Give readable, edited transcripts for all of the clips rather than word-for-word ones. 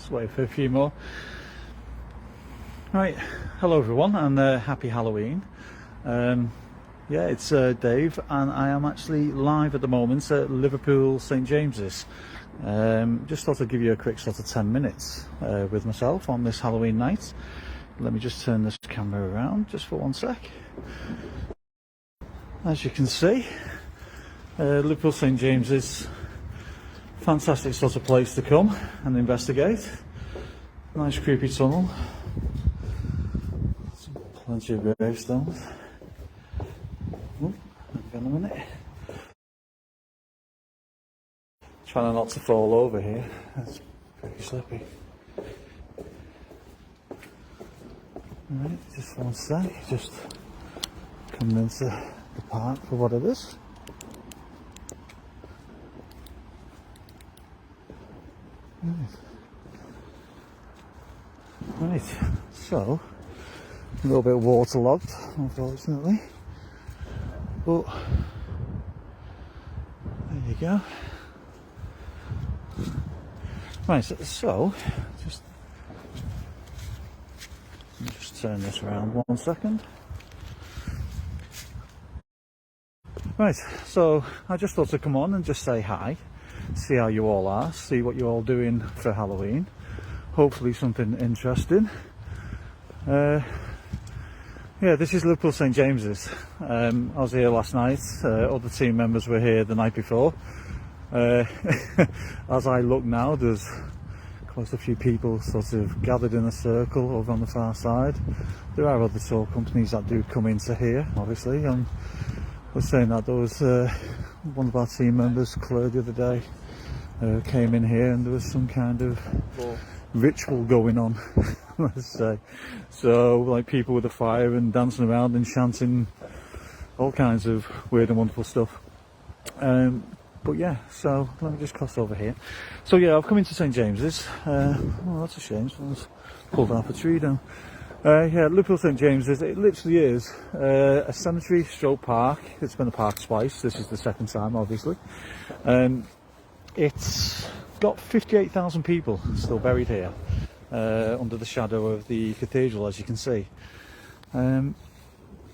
Let's wait for a few more. Right, hello everyone, and happy Halloween. Yeah, it's Dave, and I am actually live at the moment at Liverpool St James's. Just thought I'd give you a quick sort of 10 minutes with myself on this Halloween night. Let me just turn this camera around just for one sec. As you can see, Liverpool St James's, fantastic sort of place to come and investigate. Nice creepy tunnel, plenty of gravestones. Oh, hang on a minute. Trying not to fall over here, it's pretty slippy. Alright, just one sec, just coming into the park for what it is. Right, so a little bit waterlogged, unfortunately, but there you go. Right, so just turn this around 1 second. Right, so I just thought to come on and just say hi, see how you all are, see what you're all doing for Halloween. Hopefully something interesting. Yeah, this is Liverpool St James's. I was here last night, other team members were here the night before. As I look now, there's quite a few people sort of gathered in a circle over on the far side. There are other tour companies that do come into here, obviously. I was saying that there was one of our team members, Claire, the other day, came in here and there was some kind of ritual going on, let's say. So, like people with a fire and dancing around and chanting all kinds of weird and wonderful stuff. But yeah, so let me just cross over here. So yeah, I've come into St James's. Oh, that's a shame, someone's pulled half a tree down. Yeah, Liverpool St James's, it literally is a cemetery stroke park. It's been a park twice, this is the second time obviously. It's got 58,000 people still buried here, under the shadow of the cathedral, as you can see.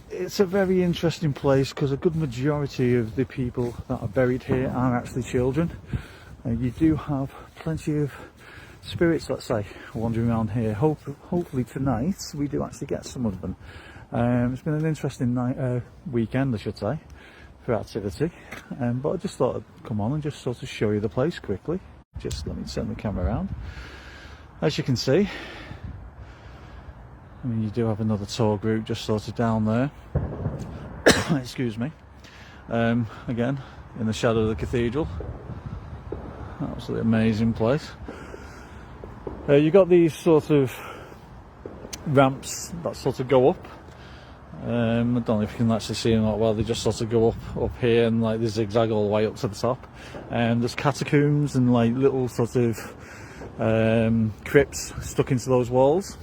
It's a very interesting place because a good majority of the people that are buried here are actually children. You do have plenty of spirits, let's say, wandering around here. Hopefully tonight we do actually get some of them. It's been an interesting weekend, I should say, for activity. But I just thought I'd come on and just sort of show you the place quickly. Just let me turn the camera around. As you can see, I mean, you do have another tour group just sort of down there. Excuse me. Again, in the shadow of the cathedral. Absolutely amazing place. You've got these sort of ramps that sort of go up. I don't know if you can actually see them that well. They just sort of go up here and like they zigzag all the way up to the top. There's catacombs and like little sort of crypts stuck into those walls.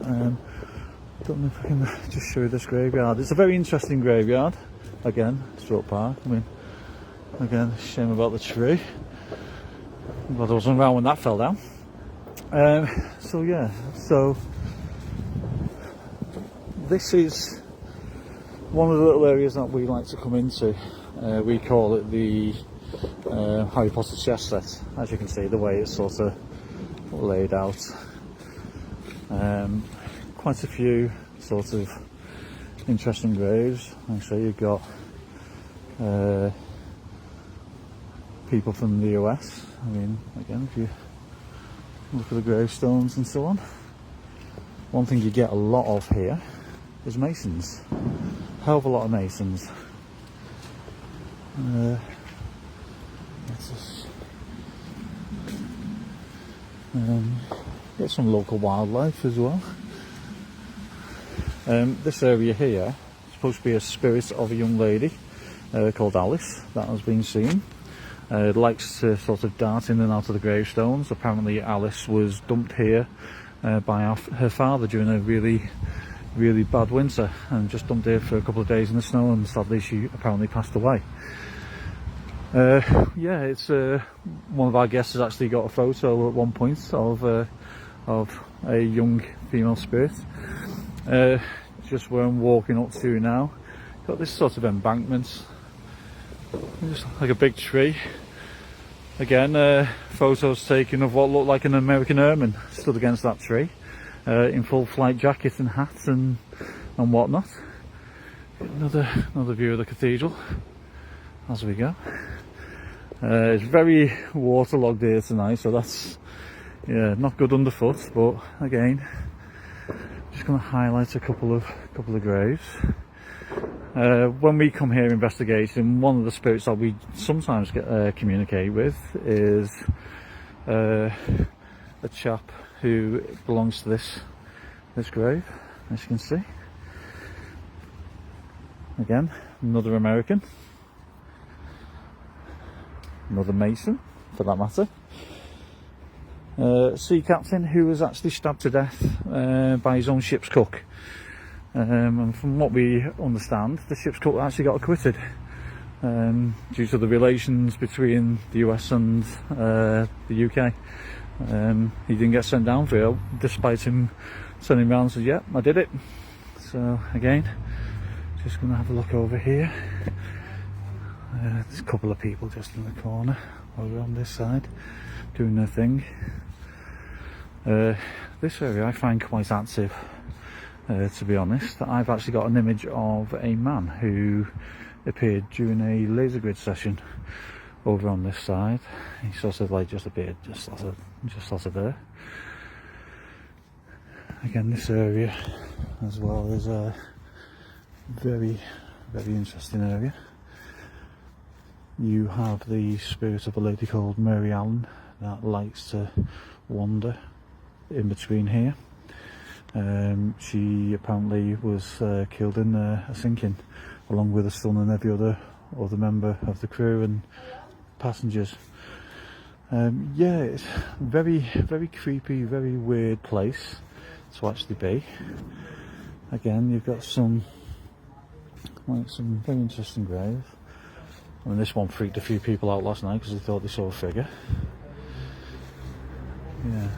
Don't know if I can just show you this graveyard. It's a very interesting graveyard. Again, Stroke Park. I mean, again, shame about the tree. But I wasn't around when that fell down. So yeah, so this is one of the little areas that we like to come into. We call it the Harry Potter chess set. As you can see, the way it's sort of laid out. Quite a few sort of interesting graves. Actually, you've got people from the US. I mean, again, if you look at the gravestones and so on, one thing you get a lot of here is masons. Hell of a lot of masons. Get some local wildlife as well. This area here is supposed to be a spirit of a young lady called Alice that has been seen. Likes to sort of dart in and out of the gravestones. Apparently Alice was dumped here by her father during a really bad winter and just dumped here for a couple of days in the snow, and sadly she apparently passed away. Yeah, it's one of our guests has actually got a photo at one point of a young female spirit. Just where I'm walking up to now, got this sort of embankment, just like a big tree. Again, photos taken of what looked like an American airman stood against that tree, in full flight jacket and hat and whatnot. Another view of the cathedral as we go. It's very waterlogged here tonight, so that's not good underfoot. But again, just going to highlight a couple of graves. When we come here investigating, one of the spirits that we sometimes communicate with is a chap who belongs to this grave, as you can see. Again, another American, another Mason for that matter. Sea captain who was actually stabbed to death by his own ship's cook. And from what we understand, the ship's cook actually got acquitted due to the relations between the US and the UK. He didn't get sent down for it, despite him turning around and said, "Yeah, I did it." So again, just going to have a look over here. There's a couple of people just in the corner over on this side doing their thing. This area I find quite active, to be honest. I've actually got an image of a man who appeared during a laser grid session over on this side. He sort of like just appeared just sort of there. Again, this area as well is a very interesting area. You have the spirit of a lady called Mary Allen that likes to wander in between here. She apparently was killed in a sinking, along with her son and every other member of the crew and passengers. Yeah, it's very creepy, very weird place to actually be. Again, you've got some very interesting graves. I mean, this one freaked a few people out last night because they thought they saw a figure. Yeah.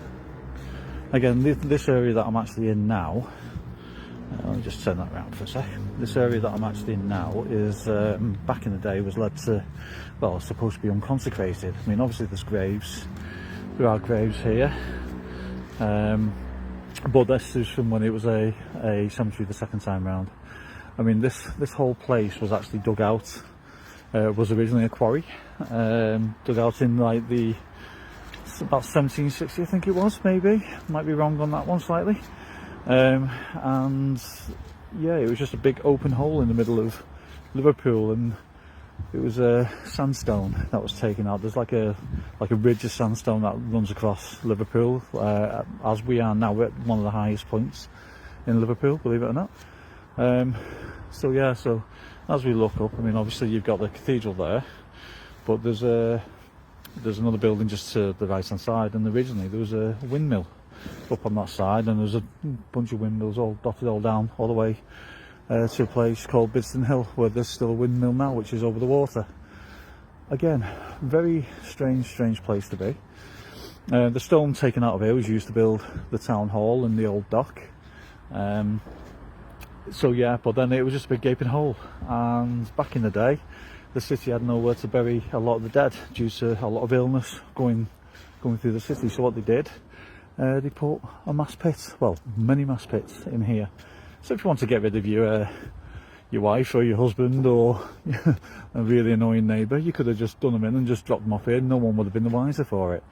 Again, this area that I'm actually in now, let me just turn that around for a sec. This area that I'm actually in now is, back in the day, was led to, well, it's supposed to be unconsecrated. I mean, obviously there's graves, there are graves here, but this is from when it was a cemetery the second time round. I mean, this whole place was actually dug out, was originally a quarry, dug out in like about 1760, I think it was, maybe. Might be wrong on that one slightly. And yeah, it was just a big open hole in the middle of Liverpool, and it was a sandstone that was taken out. There's like a ridge of sandstone that runs across Liverpool, as we are now at one of the highest points in Liverpool, believe it or not. So yeah, so as we look up, I mean, obviously you've got the cathedral there, but there's another building just to the right hand side, and originally there was a windmill up on that side, and there's a bunch of windmills all dotted all down all the way to a place called Bidston Hill, where there's still a windmill now, which is over the water. Again, very strange place to be. The stone taken out of here was used to build the town hall and the old dock. So yeah, but then it was just a big gaping hole, and back in the day the city had nowhere to bury a lot of the dead due to a lot of illness going through the city. So what they did, they put a mass pit, well, many mass pits in here. So if you want to get rid of your wife or your husband or a really annoying neighbour, you could have just done them in and just dropped them off here. No one would have been the wiser for it.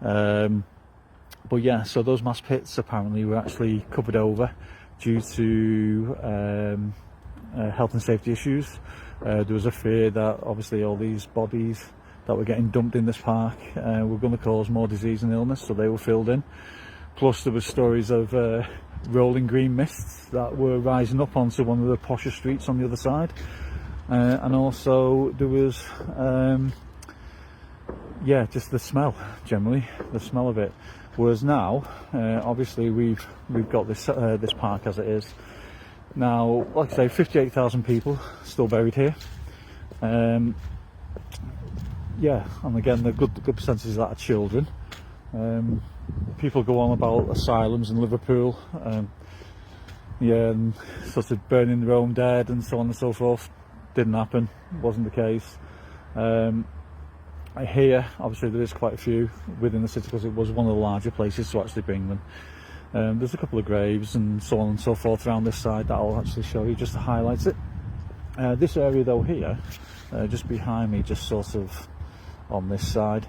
But yeah, so those mass pits apparently were actually covered over due to health and safety issues. There was a fear that obviously all these bodies that were getting dumped in this park were going to cause more disease and illness, so they were filled in. Plus there were stories of rolling green mists that were rising up onto one of the posher streets on the other side, and also there was yeah, just the smell, generally the smell of it. Whereas now, obviously we've got this park as it is now. Like I say, 58,000 people still buried here. yeah, and again, the good percentage of that are children. People go on about asylums in Liverpool, yeah, and sort of burning their own dead and so on and so forth. Didn't happen, wasn't the case. Here, obviously, there is quite a few within the city because it was one of the larger places to actually bring them. There's a couple of graves and so on and so forth around this side that I'll actually show you just to highlight it. This area though here, just behind me, just sort of on this side,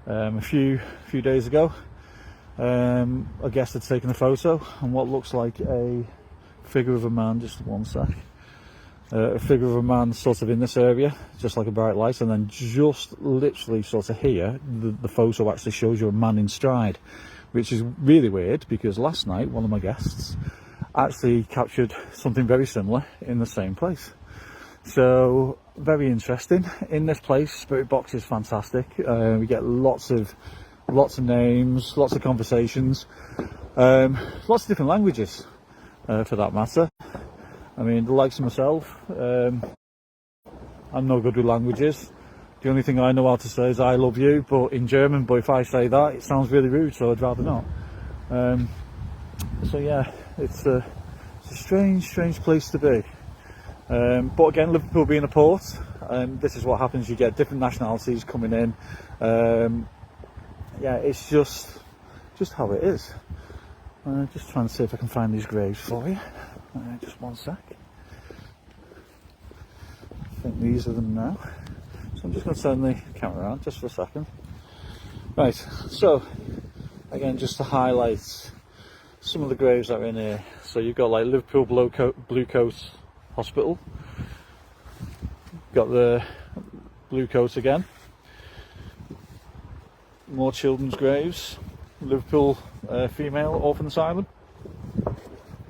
a few days ago, a guest had taken a photo and what looks like a figure of a man, just one sec, a figure of a man sort of in this area, just like a bright light, and then just literally sort of here, the photo actually shows you a man in stride, which is really weird because last night one of my guests actually captured something very similar in the same place. So very interesting. In this place, Spirit Box is fantastic. We get lots of names, lots of conversations, lots of different languages for that matter. I mean, the likes of myself, I'm no good with languages. The only thing I know how to say is I love you, but in German, but if I say that, it sounds really rude, so I'd rather not. So yeah, it's a strange place to be. But again, Liverpool being a port, this is what happens, you get different nationalities coming in. Yeah, it's just how it is. Just trying to see if I can find these graves for you. Just one sec. I think these are them now. So I'm just going to turn the camera around just for a second. Right, so again, just to highlight some of the graves that are in here. So you've got like Liverpool Blue Coat Hospital. Got the Blue Coat again. More children's graves. Liverpool Female Orphan Asylum.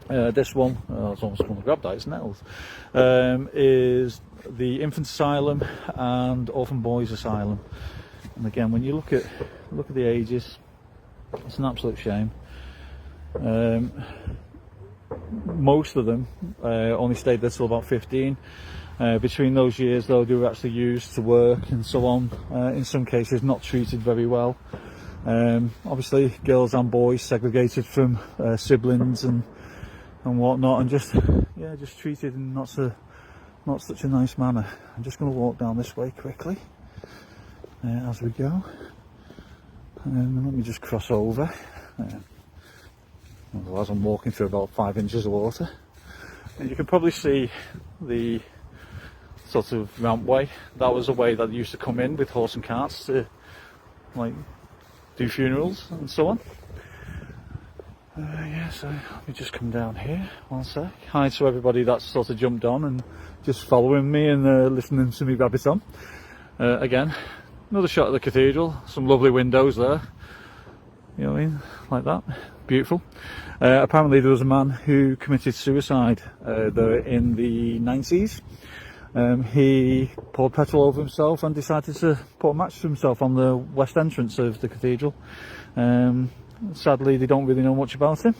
This one, it's almost going to grab that, isn't it? Is the Infant Asylum and Orphan Boys Asylum. And again, when you look at the ages, it's an absolute shame. Most of them only stayed there till about 15. Between those years, though, they were actually used to work and so on. In some cases, not treated very well. Obviously, girls and boys segregated from siblings and whatnot, and just treated in not such a nice manner. I'm just going to walk down this way quickly as we go. Let me just cross over. Otherwise, I'm walking through about 5 inches of water, and you can probably see the sort of rampway. That was a way that used to come in with horse and carts to like do funerals and so on. Yeah, so let me just come down here, one sec. Hi to everybody that's sort of jumped on and just following me and listening to me rabbit on. Again, another shot of the cathedral, some lovely windows there. You know what I mean? Like that. Beautiful. Apparently there was a man who committed suicide there in the 90s. He poured petrol over himself and decided to put a match to himself on the west entrance of the cathedral. Sadly, they don't really know much about him.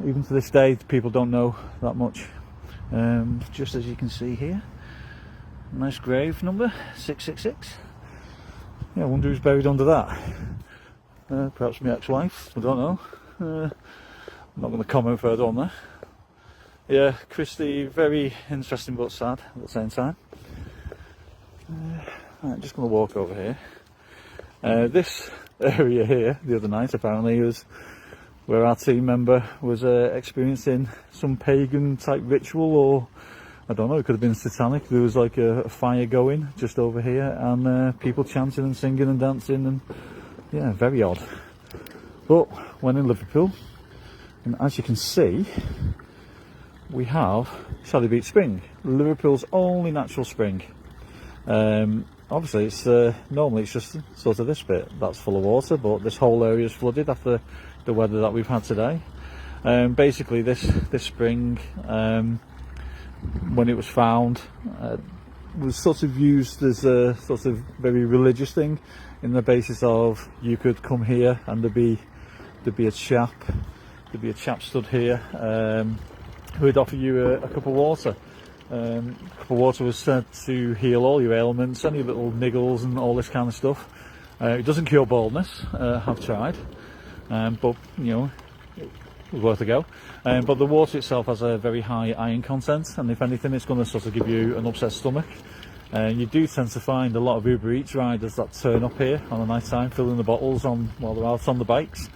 Even to this day, people don't know that much. Just as you can see here, nice grave number 666. Yeah, I wonder who's buried under that. Perhaps my ex-wife, I don't know. I'm not going to comment further on that. Yeah, Christy, very interesting but sad at the same time. Right, just going to walk over here. This area here, the other night apparently, was where our team member was experiencing some pagan type ritual, or I don't know, it could have been satanic. There was like a fire going just over here, and people chanting and singing and dancing, and yeah, very odd. But when in Liverpool, and as you can see, we have Shally Beach Spring, Liverpool's only natural spring. Obviously, it's normally it's just sort of this bit that's full of water, but this whole area is flooded after the weather that we've had today. Basically, this spring, when it was found, was sort of used as a sort of very religious thing, in the basis of you could come here and there'd be a chap stood here who would offer you a cup of water. cup of water was said to heal all your ailments, any little niggles and all this kind of stuff. It doesn't cure baldness, have tried, but you know, it was worth a go. But the water itself has a very high iron content, and if anything it's going to sort of give you an upset stomach. You do tend to find a lot of Uber Eats riders that turn up here on a night time, filling the bottles on while they're out on the bikes.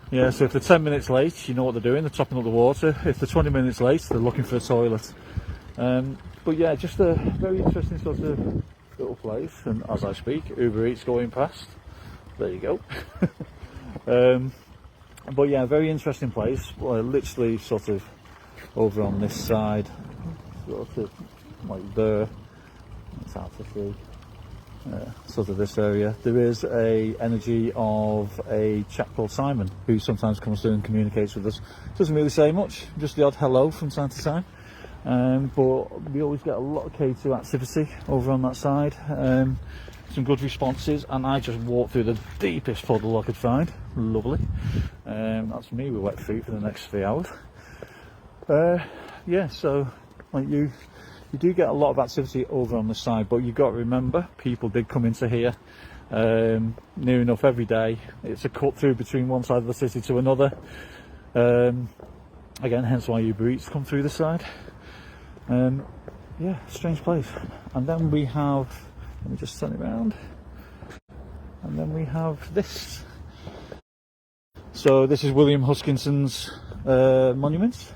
Yeah, so if they're 10 minutes late, you know what they're doing, they're topping up the water. If they're 20 minutes late, they're looking for a toilet. But yeah, just a very interesting sort of little place, and as I speak, Uber Eats going past. There you go. But yeah, very interesting place. Literally sort of over on this side, sort of like there. It's hard to see. Sort of this area. There is a energy of a chap called Simon who sometimes comes through and communicates with us. Doesn't really say much, just the odd hello from time to time. But we always get a lot of K2 activity over on that side. Some good responses, and I just walked through the deepest puddle I could find. Lovely. That's me with wet feet for the next 3 hours. Yeah, so like you do get a lot of activity over on the side, but you've got to remember people did come into here near enough every day. It's a cut through between one side of the city to another. Again, hence why Uber Eats come through the side. Yeah, strange place. And then we have, let me just turn it around, and then we have this. So this is William Huskinson's monument.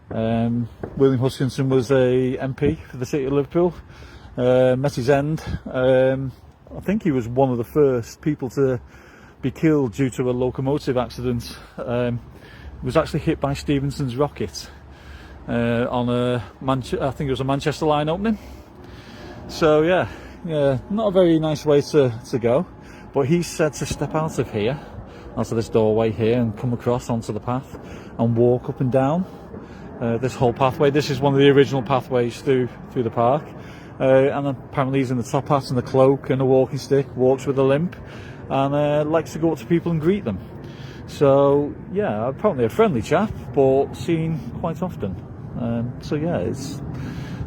William Huskisson was a MP for the city of Liverpool, met his end. I think he was one of the first people to be killed due to a locomotive accident. He was actually hit by Stephenson's rocket on I think it was a Manchester line opening. So yeah, not a very nice way to go, but he's said to step out of here, out of this doorway here, and come across onto the path and walk up and down this whole pathway. This is one of the original pathways through the park, and apparently he's in the top hat and the cloak and a walking stick, walks with a limp, and likes to go up to people and greet them. So yeah, apparently a friendly chap, but seen quite often. So yeah, it's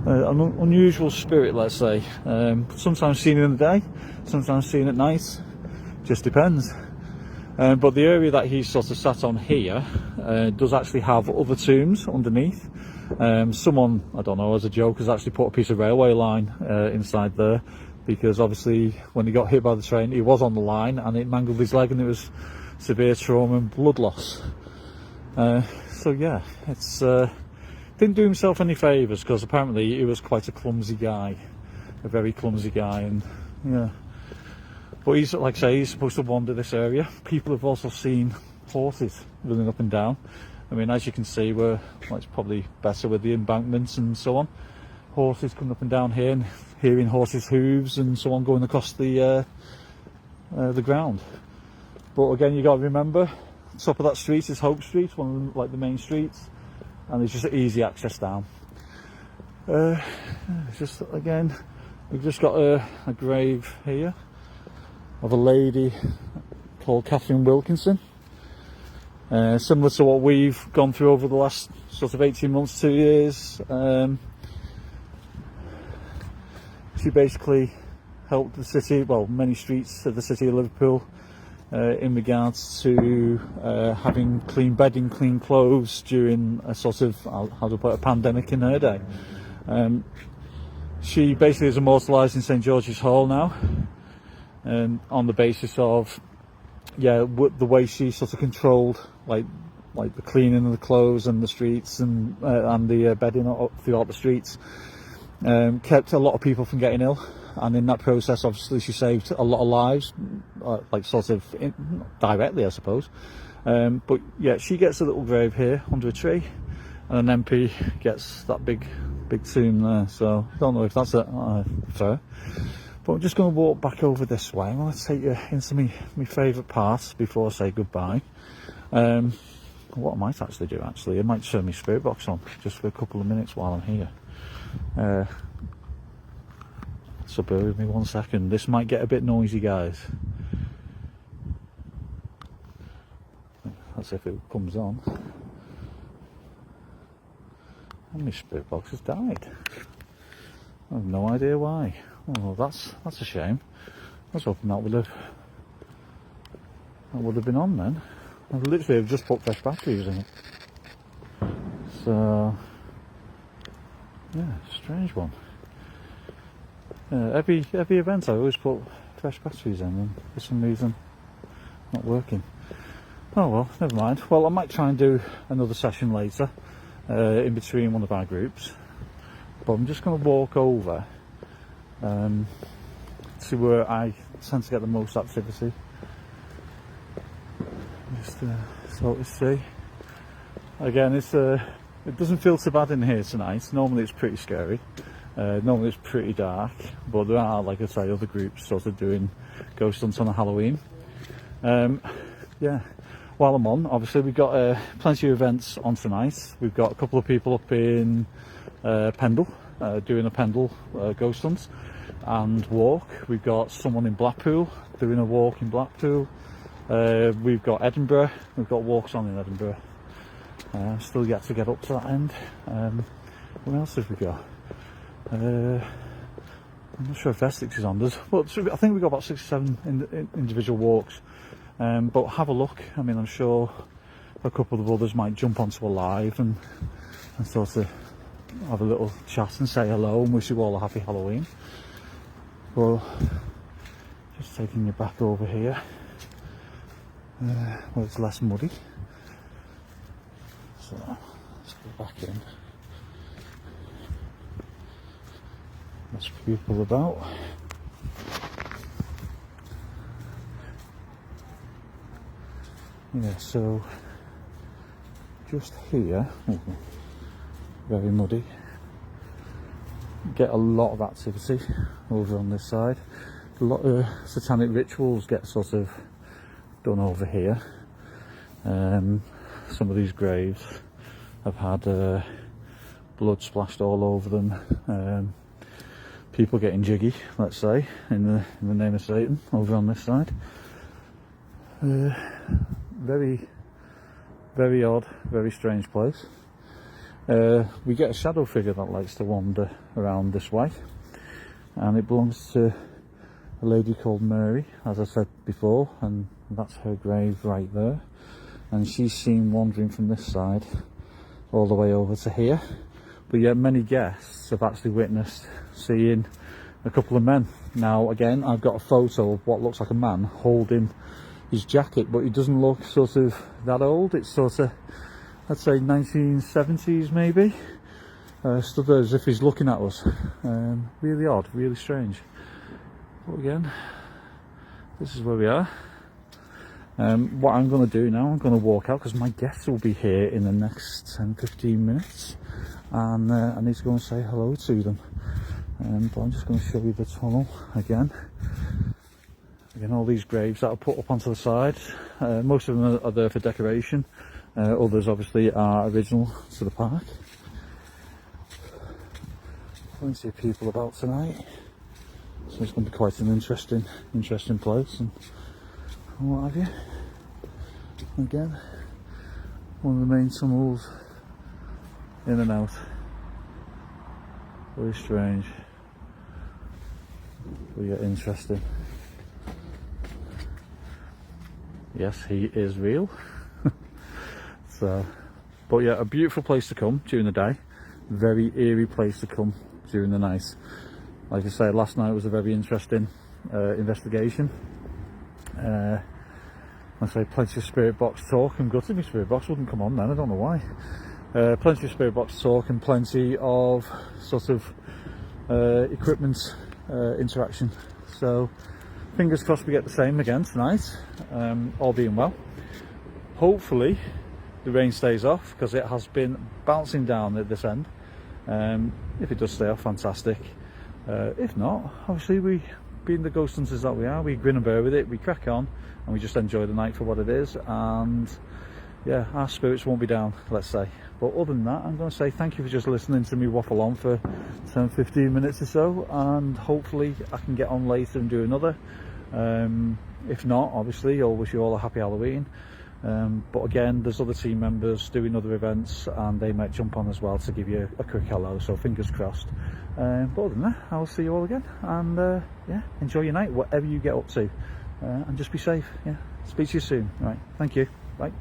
an unusual spirit, let's say. Sometimes seen in the day, sometimes seen at night, just depends. But the area that he's sort of sat on here does actually have other tombs underneath. Someone, I don't know, as a joke, has actually put a piece of railway line inside there, because obviously when he got hit by the train, he was on the line and it mangled his leg, and it was severe trauma and blood loss. So yeah, it's didn't do himself any favours, because apparently he was quite a clumsy guy, a very clumsy guy, and yeah. But he's, like I say, he's supposed to wander this area. People have also seen horses running up and down. I mean, as you can see, it's probably better with the embankments and so on. Horses coming up and down here, and hearing horses' hooves and so on going across the ground. But again, you got to remember, top of that street is Hope Street, one of the main streets, and there's just easy access down. Just again, we've just got a grave here of a lady called Catherine Wilkinson. Similar to what we've gone through over the last sort of 18 months, 2 years. She basically helped the city, well, many streets of the city of Liverpool, in regards to having clean bedding, clean clothes during a sort of, how do I put it, a pandemic in her day. She basically is immortalised in St George's Hall now, on the basis of, yeah, the way she sort of controlled like the cleaning of the clothes and the streets and the bedding throughout the streets, kept a lot of people from getting ill, and in that process obviously she saved a lot of lives, like sort of directly, I suppose. But yeah, she gets a little grave here under a tree, and an MP gets that big tomb there. So I don't know if that's fair. But I'm just going to walk back over this way. I'm going to take you into my favourite part before I say goodbye. What I might actually do, I might turn my spirit box on just for a couple of minutes while I'm here. So bear with me 1 second. This might get a bit noisy, guys. That's if it comes on. My spirit box has died. I have no idea why. Oh, that's a shame. I was hoping that would have been on then. I literally have just put fresh batteries in it. So yeah, strange one. Every event I always put fresh batteries in, and for some reason not working. Oh well, never mind. Well, I might try and do another session later in between one of our groups, but I'm just going to walk over to where I tend to get the most activity. Just so to see. Again, it doesn't feel so bad in here tonight. Normally it's pretty scary. Normally it's pretty dark, but there are, like I say, other groups sort of doing ghost hunts on a Halloween. Yeah, while I'm on, obviously we've got plenty of events on tonight. We've got a couple of people up in Pendle doing a Pendle ghost hunt and walk. We've got someone in Blackpool doing a walk in Blackpool. We've got Edinburgh. We've got walks on in Edinburgh. Still yet to get up to that end. What else have we got? I'm not sure if Essex is on this, but I think we've got about 6 or 7 individual walks. But have a look. I mean, I'm sure a couple of others might jump onto a live and sort of have a little chat and say hello and wish you all a happy Halloween. Well, just taking you back over here where it's less muddy. So let's go back in. Less people about. Yeah, so just here, very muddy. Get a lot of activity over on this side. A lot of satanic rituals get sort of done over here. Some of these graves have had blood splashed all over them. People getting jiggy, let's say, in the name of Satan over on this side. Very, very odd, very strange place. We get a shadow figure that likes to wander around this way, and it belongs to a lady called Mary, as I said before, and that's her grave right there. And she's seen wandering from this side all the way over to here. But yet many guests have actually witnessed seeing a couple of men. Now again, I've got a photo of what looks like a man holding his jacket, but he doesn't look sort of that old. It's sort of, I'd say 1970s maybe. Stood there as if he's looking at us. Really odd, really strange. But again, this is where we are. What I'm going to do now, I'm going to walk out because my guests will be here in the next 10-15 minutes, and I need to go and say hello to them. But I'm just going to show you the tunnel again. Again, all these graves that are put up onto the side. Most of them are there for decoration. Others obviously are original to the park. Plenty of people about tonight, so it's going to be quite an interesting place and what have you. Again, one of the main tunnels, in and out. Very strange, but yet interesting. Yes, he is real. So, but yeah, a beautiful place to come during the day. Very eerie place to come during the night. Like I said, last night was a very interesting investigation. I say plenty of spirit box talk. I'm gutted my spirit box wouldn't come on then, I don't know why. Plenty of spirit box talk and plenty of sort of equipment interaction. So fingers crossed we get the same again tonight, all being well. Hopefully the rain stays off, because it has been bouncing down at this end. If it does stay off, fantastic. If not, obviously, we, being the ghost hunters that we are, we grin and bear with it, we crack on, and we just enjoy the night for what it is. And yeah, our spirits won't be down, let's say. But other than that, I'm going to say thank you for just listening to me waffle on for 10-15 minutes or so, and hopefully I can get on later and do another. If not, obviously, I'll wish you all a happy Halloween. But again, there's other team members doing other events, and they might jump on as well to give you a quick hello, so fingers crossed. But other than that, I'll see you all again, and yeah, enjoy your night, whatever you get up to, and just be safe. Yeah, speak to you soon. Right, thank you, bye.